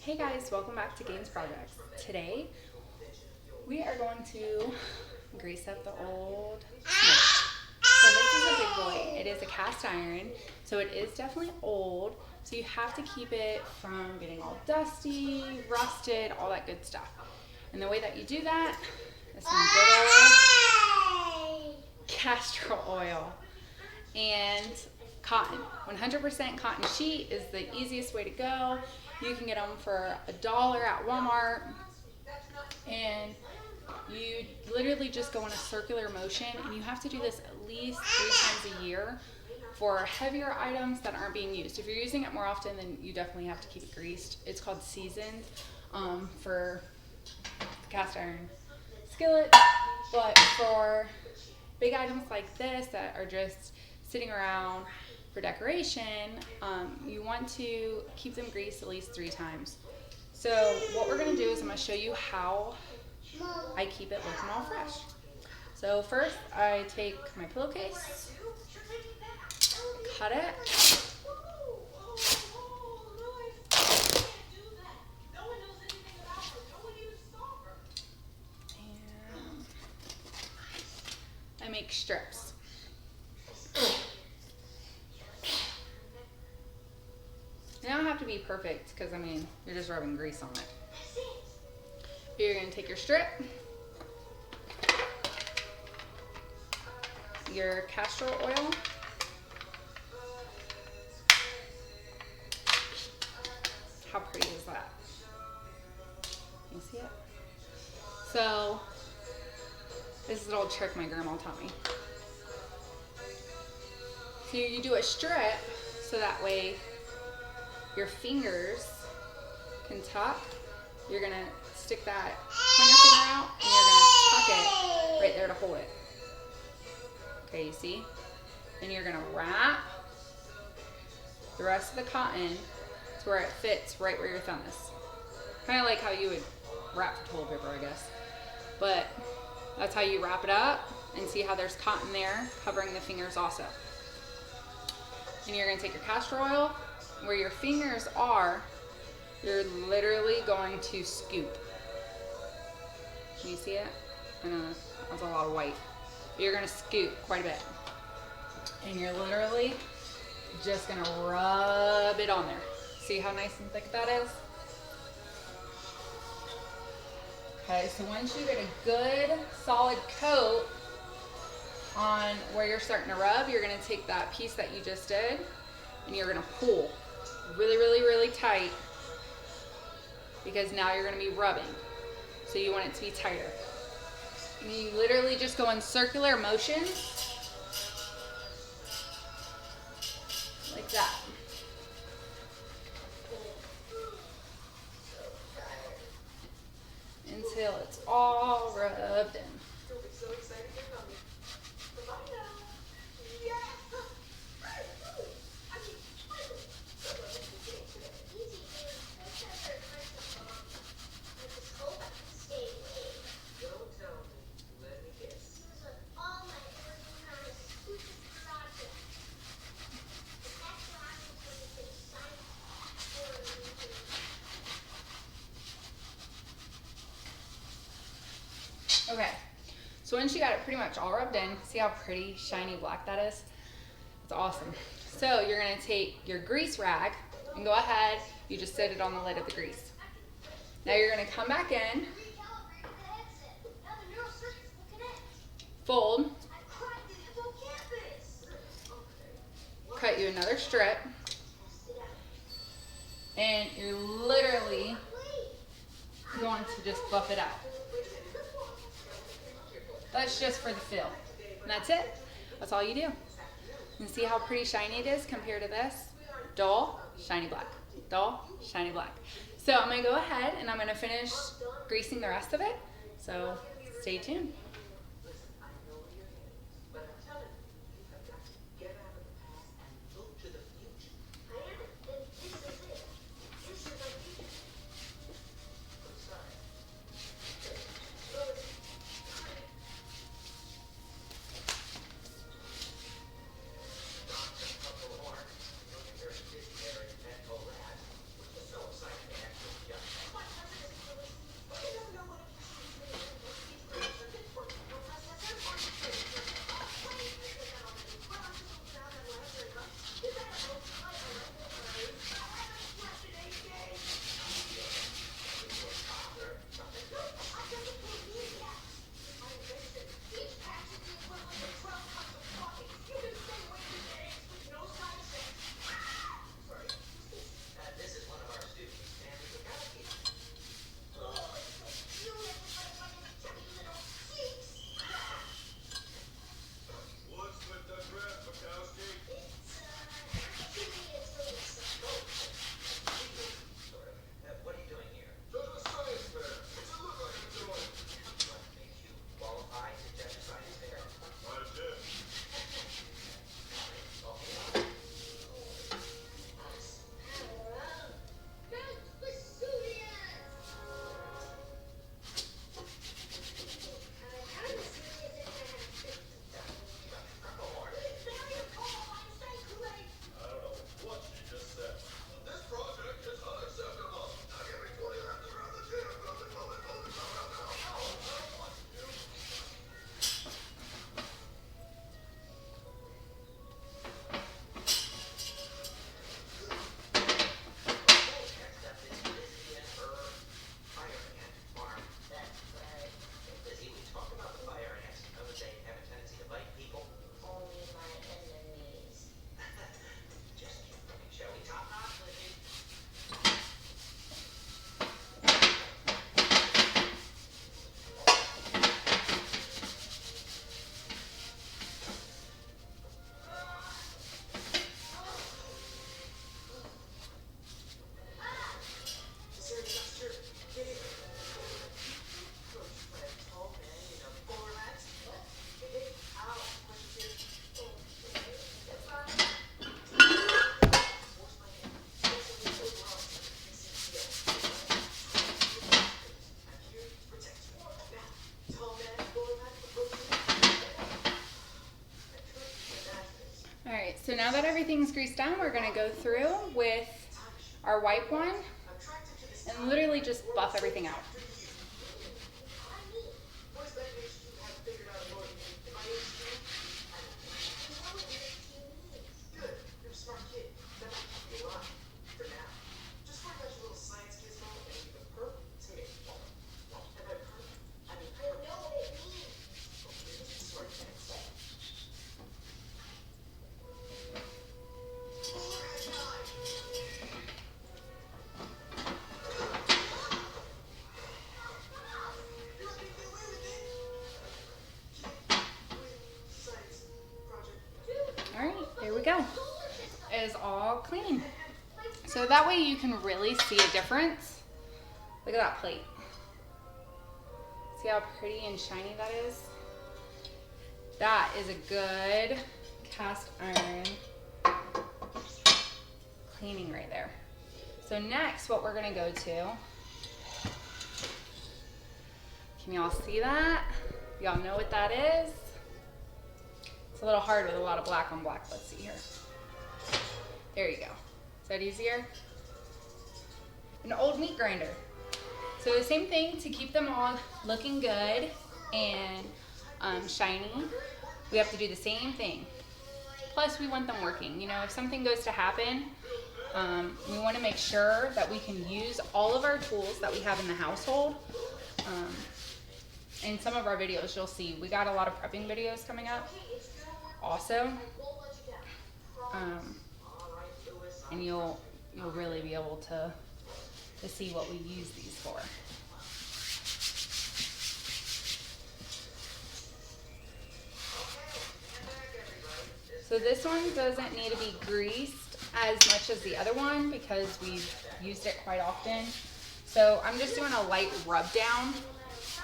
Hey guys, welcome back to Games Projects. Today we are going to grease up the old Smith. So this is a big boy. It is a cast iron, so it is definitely old. So you have to keep it from getting all dusty, rusted, all that good stuff. And the way that you do that is some good old castor oil and cotton. 100% cotton sheet is the easiest way to go. You can get them for $1 at Walmart, and you literally just go in a circular motion, and you have to do this at least 3 times a year for heavier items that aren't being used. If you're using it more often, then you definitely have to keep it greased. It's called seasoned for cast iron skillet, but for big items like this that are just sitting around for decoration, you want to keep them greased at least 3 times. So what we're going to do is I'm going to show you how I keep it looking all fresh. So first I take my pillowcase, cut it, and I make strips. You don't have to be perfect because, I mean, you're just rubbing grease on it. You're going to take your strip, your castor oil, how pretty is that? Can you see it? So, this is an old trick my grandma taught me. So you do a strip so that way your fingers can tuck. You're gonna stick that pointer finger out and you're gonna tuck it right there to hold it. Okay, you see? Then you're gonna wrap the rest of the cotton to where it fits right where your thumb is. Kind of like how you would wrap for toilet paper, I guess. But that's how you wrap it up, and see how there's cotton there covering the fingers also. And you're gonna take your castor oil, where your fingers are, you're literally going to scoop. Can you see it? I know that's a lot of white. But you're gonna scoop quite a bit. And you're literally just gonna rub it on there. See how nice and thick that is? Okay, so once you get a good solid coat on where you're starting to rub, you're gonna take that piece that you just did and you're gonna pull really, really, really tight, because now you're gonna be rubbing. So you want it to be tighter. And you literally just go in circular motions like that. Until it's all rubbed in. Okay, so once you got it pretty much all rubbed in, see how pretty, shiny black that is? It's awesome. So you're gonna take your grease rag and go ahead, you just set it on the lid of the grease. Now you're gonna come back in, fold, cut you another strip, and you're literally going to just buff it out. That's just for the fill. And that's it. That's all you do. And see how pretty shiny it is compared to this? Dull, shiny black. Dull, shiny black. So I'm going to go ahead and I'm going to finish greasing the rest of it. So stay tuned. So now that everything's greased down, we're gonna go through with our wipe one and literally just buff everything out. There we go. It is all clean. So that way you can really see a difference. Look at that plate. See how pretty and shiny that is? That is a good cast iron cleaning right there. So next, what we're gonna go to, can y'all see that? Y'all know what that is? It's a little hard with a lot of black on black. Let's see here. There you go. Is that easier? An old meat grinder. So the same thing to keep them all looking good and shiny. We have to do the same thing. Plus we want them working. You know, if something goes to happen, we want to make sure that we can use all of our tools that we have in the household. In some of our videos, you'll see we got a lot of prepping videos coming up also, and you'll really be able to see what we use these for. So this one doesn't need to be greased as much as the other one because we've used it quite often. So I'm just doing a light rub down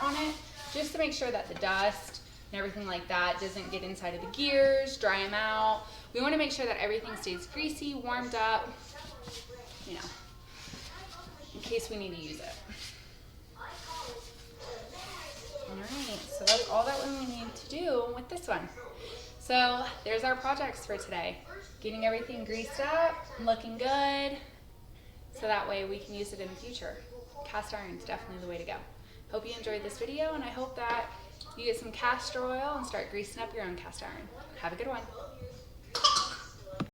on it just to make sure that the dust and everything like that doesn't get inside of the gears, dry them out. We want to make sure that everything stays greasy, warmed up, you know, in case we need to use it. Alright, so that's all that we need to do with this one. So there's our projects for today. Getting everything greased up, looking good, so that way we can use it in the future. Cast iron is definitely the way to go. Hope you enjoyed this video, and I hope that you get some castor oil and start greasing up your own cast iron. Have a good one.